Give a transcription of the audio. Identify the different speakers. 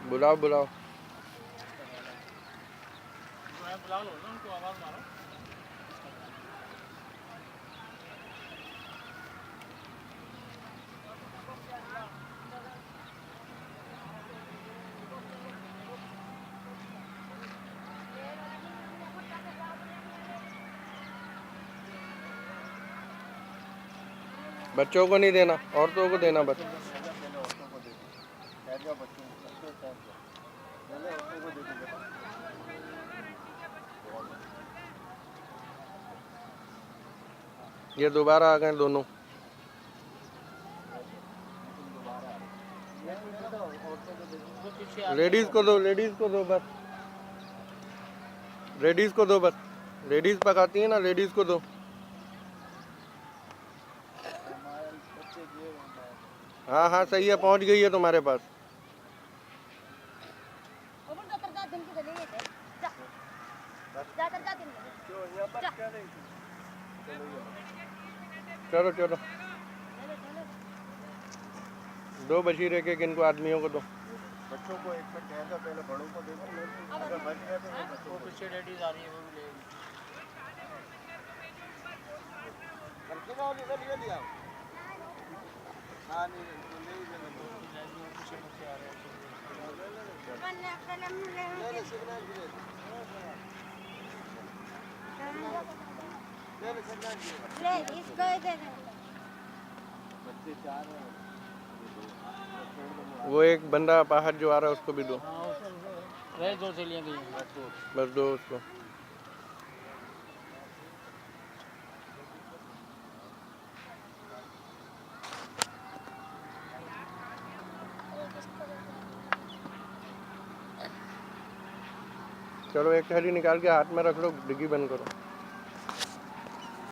Speaker 1: बुलाओ बुलाओ।
Speaker 2: बुला लो ना उनको, आवाज मारो।
Speaker 1: बच्चों को नहीं देना, औरतों को देना बस। ये दोबारा आ गए दोनों। लेडीज को दो, लेडीज को दो बस, लेडीज को दो बस। लेडीज पकाती है ना, लेडीज को दो। हाँ हाँ सही है, पहुंच गई है तुम्हारे पास। चलो चलो, दो बशीर एक एक इनको आदमियों को दो।
Speaker 3: बच्चों को एक पे कहेगा, पहले बड़ों को देगा, अगर बच गया तो वो बच्चों को।
Speaker 2: पीछे लेडीज आ रही है, वो भी लेगी।
Speaker 3: हाँ नहीं नहीं
Speaker 2: पीछे बच्चे आ रहे हैं।
Speaker 3: बच्चे चार हैं।
Speaker 1: वो एक बंदा बाहर जो आ रहा है उसको भी दो।
Speaker 2: रहे दो चलिए गई
Speaker 1: बस दो उसको। चलो एक थैली निकाल के हाथ में रख लो, डिग्गी बंद करो।